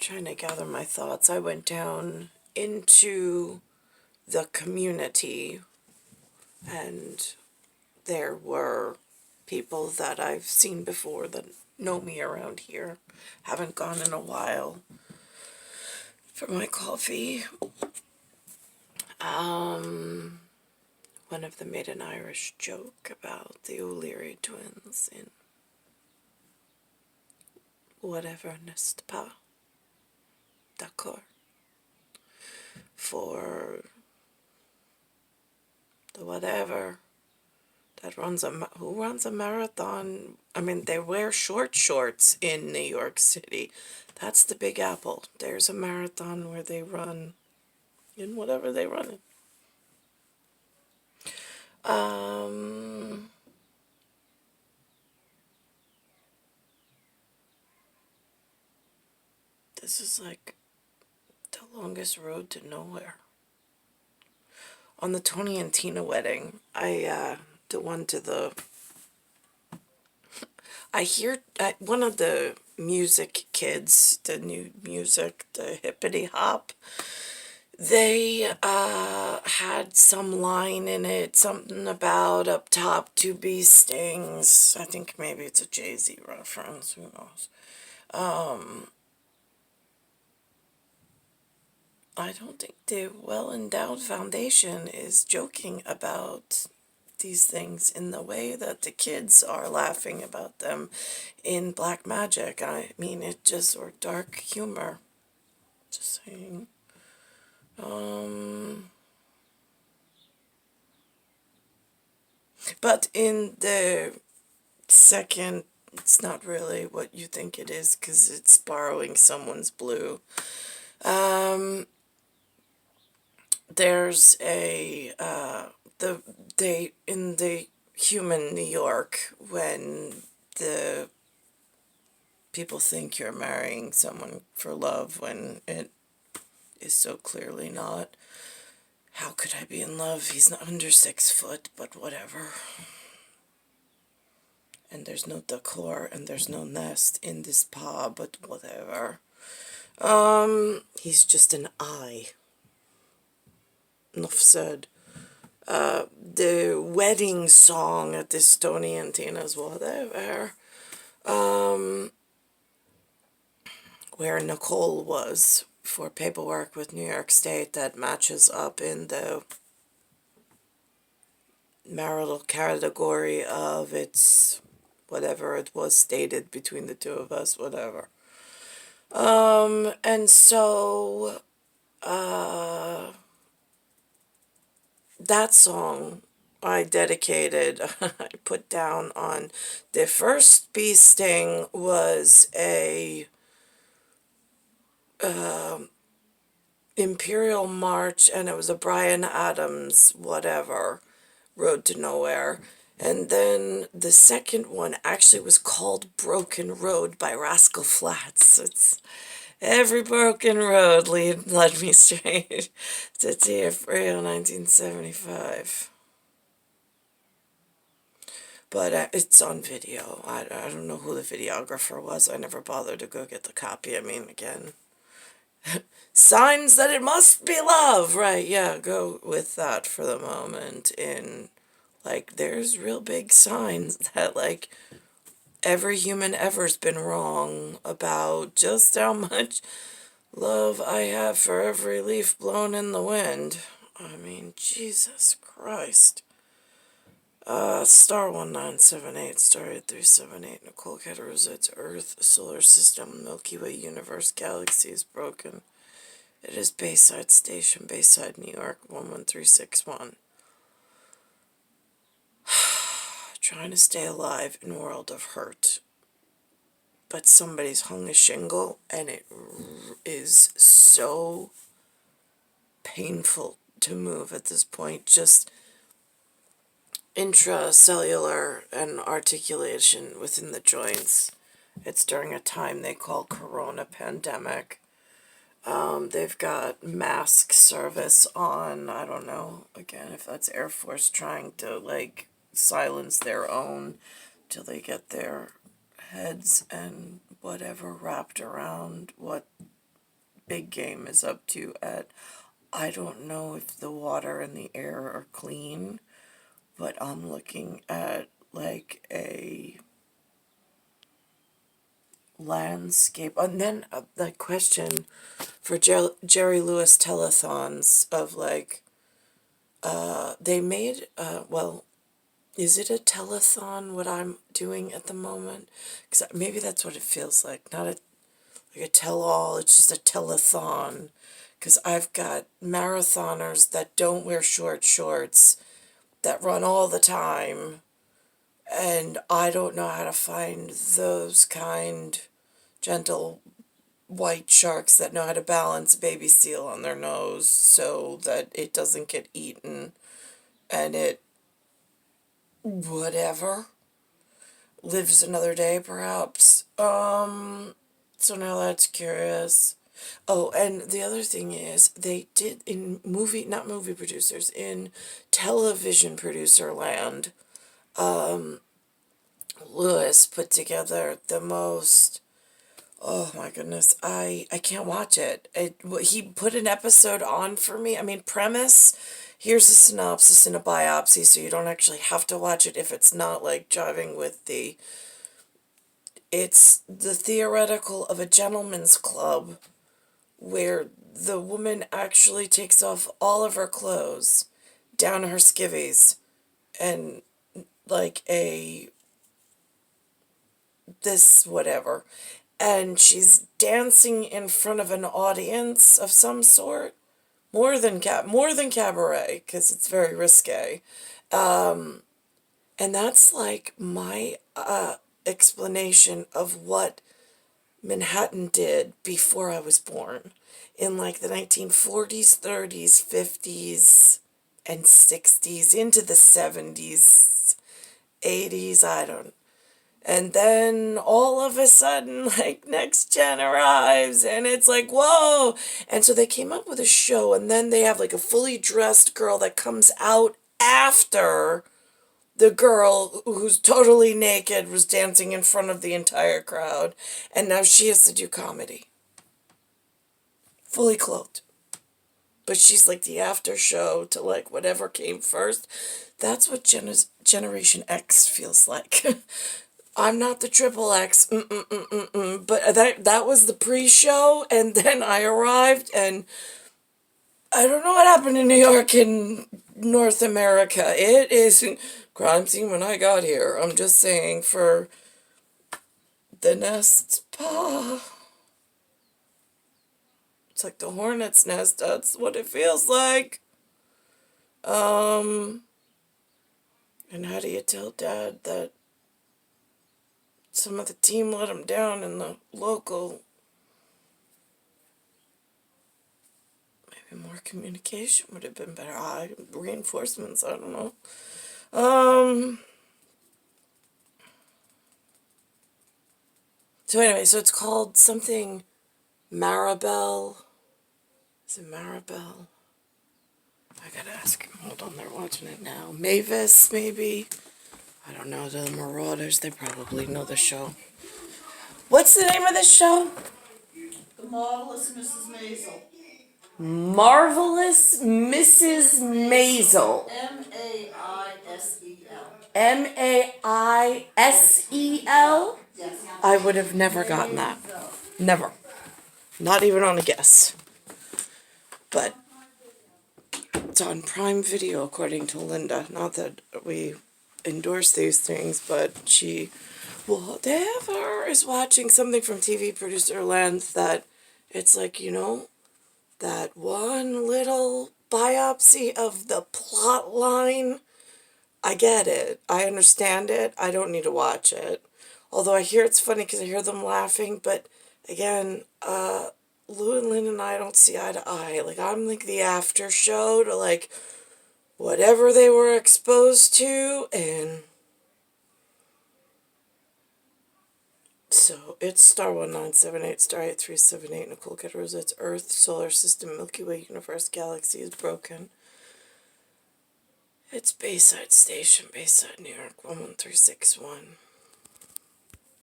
trying to gather my thoughts. I went down into the community, and there were people that I've seen before that know me around here. Haven't gone in a while for my coffee. One of them made an Irish joke about the O'Leary twins in whatever n'est pas d'accord for the whatever that runs who runs a marathon. I mean, they wear shorts in New York City. That's the Big Apple. There's a marathon where they run in whatever they run in. This is like the longest road to nowhere. On the Tony and Tina wedding, the one to the, I hear one of the music kids, the new music, the hippity hop, they had some line in it, something about up top 2 bee stings. I think maybe it's a Jay-Z reference, who knows. I don't think the Well-Endowed Foundation is joking about these things in the way that the kids are laughing about them in Black Magic. I mean, or dark humor. Just saying. But in the second, it's not really what you think it is, because it's borrowing someone's blue. There's in the human New York, when the people think you're marrying someone for love when it is so clearly not. How could I be in love? He's not under 6 foot, but whatever. And there's no decor and there's no nest in this pa, but whatever. He's just an eye. Enough said. The wedding song at this Tony and Tina's whatever, where Nicole was for paperwork with New York State that matches up in the marital category of its whatever it was stated between the two of us, whatever. And so, that song I dedicated, I put down on the first bee sting was a Imperial March, and it was a Bryan Adams whatever, Road to Nowhere. And then the second one actually was called Broken Road by Rascal Flatts. It's every broken road led me straight to Tia Frio 1975. But it's on video. I don't know who the videographer was. I never bothered to go get the copy. I mean, again, signs that it must be love, right? Yeah, go with that for the moment. Like, there's real big signs that, like, every human ever's been wrong about just how much love I have for every leaf blown in the wind. I mean, Jesus Christ. Star 1978, star 8378, Nicole, Cattaruzza, it's Earth, solar system, Milky Way, universe, galaxy is broken. It is Bayside Station, Bayside, New York, 11361. Trying to stay alive in a world of hurt. But somebody's hung a shingle, and it is so painful to move at this point. Just intracellular and articulation within the joints. It's during a time they call Corona pandemic. They've got mask service on. I don't know, again, if that's Air Force trying to, like, silence their own till they get their heads and whatever wrapped around what big game is up to at, I don't know if the water and the air are clean, but I'm looking at like a landscape. And then the question for Jerry Lewis telethons of like, they made, well, is it a telethon what I'm doing at the moment? Because maybe that's what it feels like. Not a, like a tell-all, it's just a telethon. Because I've got marathoners that don't wear short shorts, that run all the time, and I don't know how to find those kind, gentle white sharks that know how to balance a baby seal on their nose so that it doesn't get eaten and it, whatever, lives another day perhaps. So now that's curious. Oh, and the other thing is they did in movie, not movie producers, in television producer land, Lewis put together the most, oh my goodness, I can't watch it. He put an episode on for me. I mean, premise, here's a synopsis and a biopsy, so you don't actually have to watch it if it's not like jiving with the, it's the theoretical of a gentleman's club where the woman actually takes off all of her clothes down to her skivvies and like a this whatever, and she's dancing in front of an audience of some sort, more than cabaret, because it's very risque, and that's like my explanation of what Manhattan did before I was born, in like the 1940s, 30s, 50s, and 60s, into the 70s, 80s, I don't. And then all of a sudden, like, Next Gen arrives, and it's like, whoa! And so they came up with a show, and then they have like a fully dressed girl that comes out after the girl who's totally naked was dancing in front of the entire crowd, and now she has to do comedy. Fully clothed. But she's like the after show to like whatever came first. That's what Generation X feels like. I'm not the triple X, but that was the pre-show, and then I arrived, and I don't know what happened in New York and North America. It is crime scene when I got here. I'm just saying, for the nest, it's like the hornet's nest. That's what it feels like. And how do you tell Dad that some of the team let him down in the local? Maybe more communication would have been better. Reinforcements, I don't know. So anyway, so it's called something Maribel. Is it Maribel? I gotta ask him. Hold on, they're watching it now. Mavis, maybe? I don't know. The Marauders, they probably know the show. What's the name of this show? The Marvelous Mrs. Maisel. Marvelous Mrs. Maisel. M-A-I-S-E-L. M-A-I-S-E-L? Yes. I would have never gotten that. Never. Not even on a guess. But it's on Prime Video, according to Linda. Not that we endorse these things, but she, whatever, is watching something from TV producer land that it's like, you know, that one little biopsy of the plot line. I get it. I understand it. I don't need to watch it. Although I hear it's funny because I hear them laughing, but again, Lou and Lynn and I don't see eye to eye. Like, I'm like the after show to like whatever they were exposed to, and so it's star 1978, star 8378, Nicole, Cattaruzza. It's Earth, solar system, Milky Way, universe, galaxy is broken. It's Bayside Station, Bayside, New York, 11361.